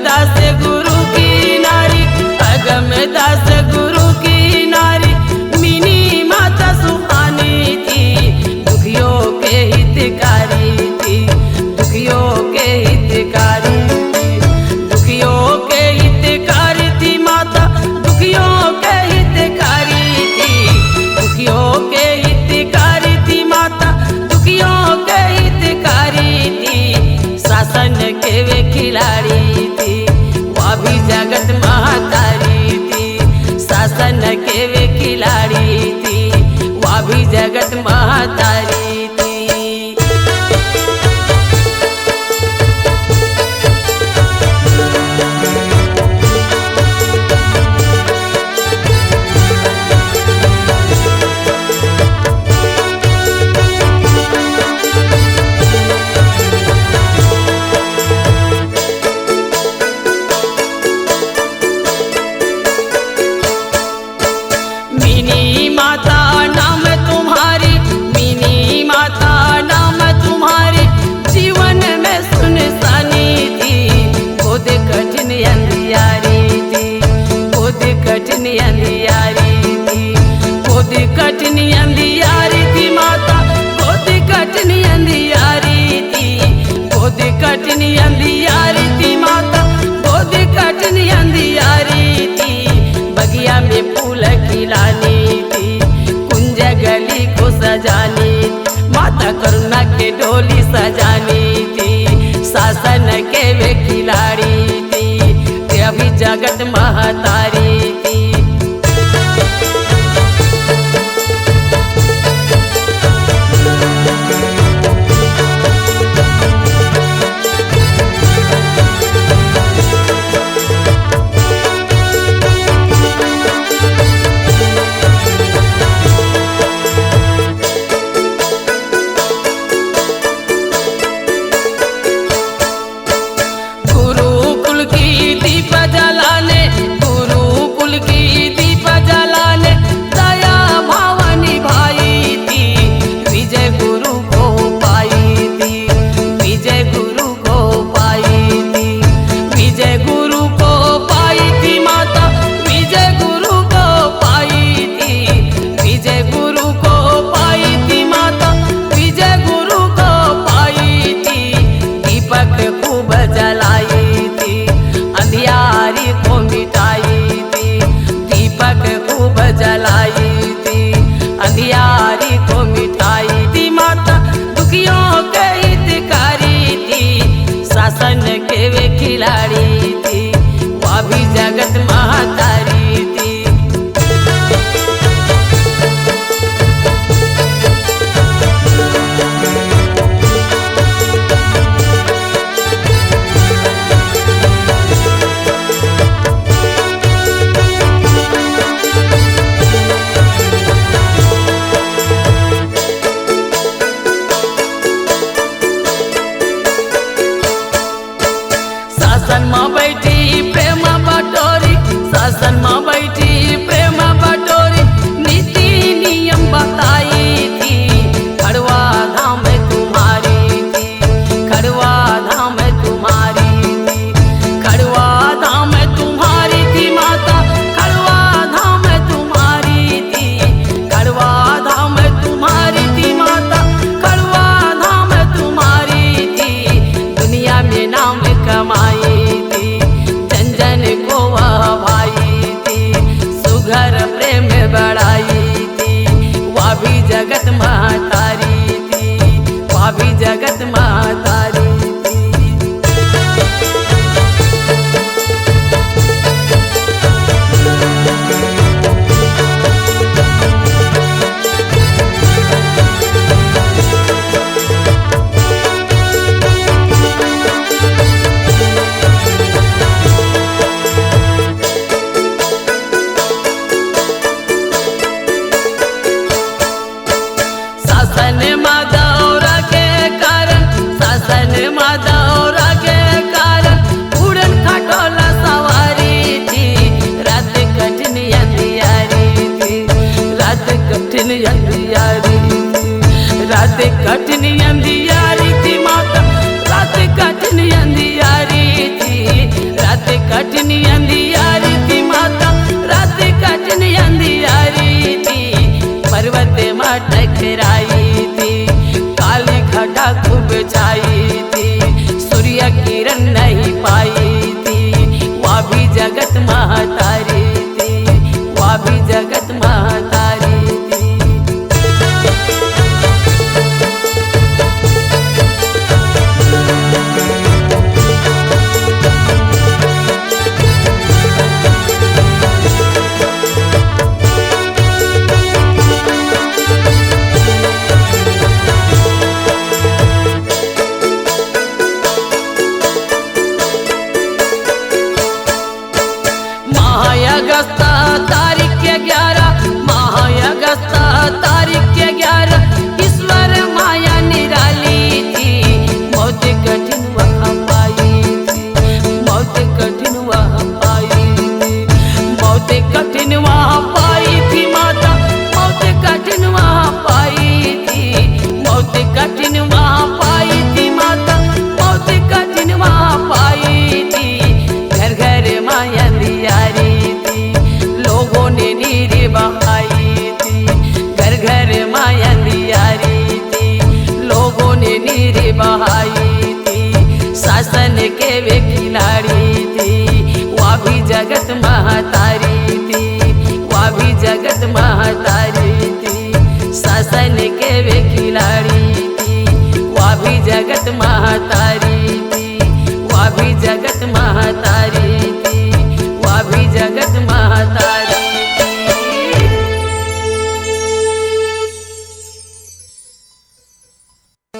दास गुरु की नारी, अगम दास गुरु की नारी, मिनी माता सुहानी थी, दुखियों के हितकारी थी, दुखियों के हितकारी थी, दुखियों के हितकारी थी माता, दुखियों के हितकारी थी, दुखियों के हितकारी थी माता, दुखियों के हितकारी थी, शासन के वे खिलाड़ी थी, वह भी जगत महतारी थी, शासन के वे खिलाड़ी थी, वह भी जगत महतारी थी। मिनी माता नाम तुम्हारी, मिनी माता नाम तुम्हारी, जीवन में सुनसानी थी, खुद कठिन अंधियारी थी, खुद कठिन अंधियारी थी, खुद कठिन अंधियारी थी माता, खुद कठिन अंधियारी थी, खुद कठिन अंधियारी थी माता, खुद कठिन अंधियारी थी, बगिया में फूल खिलानी थी, कुंज गली को सजानी, माता करुणा के डोली सजानी थी, शासन के वे खिलाड़ी थी, ते अभी जगत महतारी थी। गुरुकुल की दीप जलाने, गुरुकुल की दीप जलाने, दया भावनी भाई थी, विजय गुरु को पाई थी, विजय गुरु को पाई थी, विजय गुरु को पाई थी माता, विजय गुरु को पाई थी, विजय गुरु को पाई थी माता, विजय गुरु को पाई थी, दीपक खूब जलाई थी, अंधियारी को मिटाई थी, दीपक खूब जलाई थी, अंधियारी को मिटाई थी माता, दुखियों के हितकारी थी, शासन के वे खिलाड़ी थी, वह भी जगत महतारी थी। शासन में बैठी प्रेम बटोरी, शासन में बैठी प्रेम बटोरी, नीति नियम बताई थी, खड़वा धाम तुम्हारी थी, खड़वा धाम तुम्हारी थी, खड़वा धाम तुम्हारी थी माता, खड़वा धाम तुम्हारी थी, खड़वा धाम तुम्हारी थी माता, खड़वा धाम तुम्हारी थी, दुनिया में नाम कमाई थी, जन जन को वह भाई थी, रात कठिन अंधियारी थी माता, रात कठिन अंधियारी थी, पर्वत माँ टकराई थी, काली घटा खूब छाई थी, सूर्य किरण नहीं पाई थी, वह भी जगत महतारी थी, वह भी जगत महतारी थी। अगस्ता तारीख के 11, अगस्ता तारीख के 11, ईश्वर माया निराली थी, मौत कठिन वह पाई थी, मौत कठिन वह पाई थी, मौत कठिन वह पाई थी माता, मौत कठिन वह पाई थी, मौत कठिन वह पाई थी माता, मौत कठिन वह पाई थी, घर घर माया अंधियारी, लोगों ने नीर बहाई थी, घर घर माया अंधियारी थी, लोगों ने नीर बहाई थी, शासन के वे खिलाड़ी थी, वह भी जगत महतारी थी, वह भी जगत महतारी थी, शासन के वे खिलाड़ी थी, वह भी जगत महतारी।